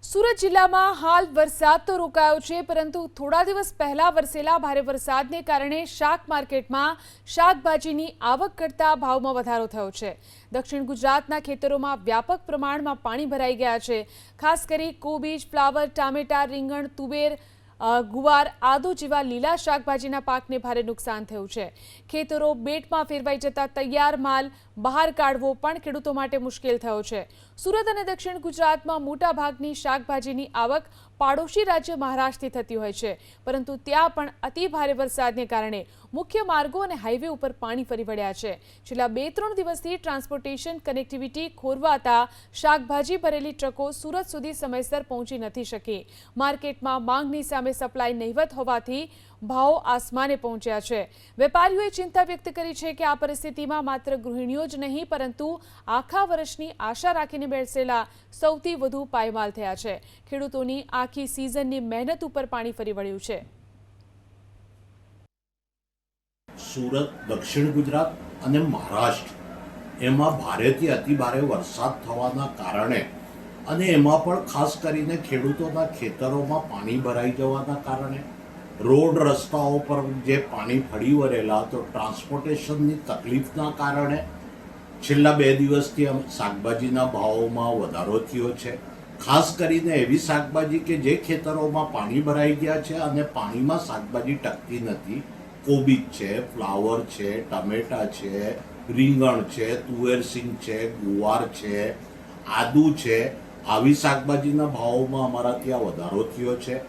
સુરત જિલ્લામાં હાલ વરસાદ તો રોકાયો છે, પરંતુ થોડા દિવસ પહેલા વરસેલા ભારે વરસાદને કારણે શાક માર્કેટમાં શાકભાજીની આવક કરતા ભાવમાં વધારો થયો છે। દક્ષિણ ગુજરાતના ખેતરોમાં વ્યાપક પ્રમાણમાં પાણી ભરાઈ ગયા છે। ખાસ કરી કોબીજ, ફ્લાવર, ટામેટા, રીંગણ, તુવેર, ગુવાર, આદુ જેવા લીલા શાકભાજીના પાકને ભારે નુકસાન થયું છે। ખેતરો બેટમાં ફેરવાઈ જતા તૈયાર માલ બહાર કાઢવો પણ ખેડૂતો માટે મુશ્કેલ થયો છે। સુરત અને દક્ષિણ ગુજરાતમાં મોટા ભાગની શાકભાજીની આવક પાડોશી રાજ્ય મહારાષ્ટ્રથી થતી હોય છે, પરંતુ ત્યાં પણ અતિ ભારે વરસાદને કારણે મુખ્ય માર્ગો અને હાઈવે ઉપર પાણી ફરી વળ્યા છે। છેલ્લા 2-3 દિવસથી ટ્રાન્સપોર્ટેશન કનેક્ટિવિટી ખોરવાતા શાકભાજી ભરેલી ટ્રકો સુરત સુધી સમયસર પહોંચી નથી શકી। માર્કેટમાં માંગની સામે સપ્લાય નહીવત હોવાથી ભાવ આસમાને પહોંચ્યા છે। વેપારીઓએ ચિંતા વ્યક્ત કરી છે કે આ પરિસ્થિતિમાં માત્ર ગૃહિણીઓ જ નહીં, પરંતુ આખા વર્ષની આશા રાખીને બેસેલા સૌથી વધુ પાયમાલ થયા છે। ખેડૂતોની આખી સિઝનની મહેનત ઉપર પાણી ફરી વળ્યું છે। સુરત, દક્ષિણ ગુજરાત અને મહારાષ્ટ્ર એમાં ભારેથી અતિ ભારે વરસાદ થવાના કારણે અને એમાં પણ ખાસ કરીને ખેડૂતોના ખેતરોમાં પાણી ભરાઈ જવાના કારણે રોડ રસ્તાઓ પર જે પાણી ફરી વળેલા, તો ટ્રાન્સપોર્ટેશનની તકલીફના કારણે છેલ્લા 2 દિવસથી શાકભાજીના ભાવોમાં વધારો થયો છે। ખાસ કરીને એવી શાકભાજી કે જે ખેતરોમાં પાણી ભરાઈ ગયા છે અને પાણીમાં શાકભાજી ટકતી નથી। કોબીજ છે, ફ્લાવર છે, ટમેટા છે, રીંગણ છે, તુવેર સિંગ છે, ગુવાર છે, આદુ છે, આવી શાકભાજીના ભાવોમાં અમારા ત્યાં વધારો થયો છે।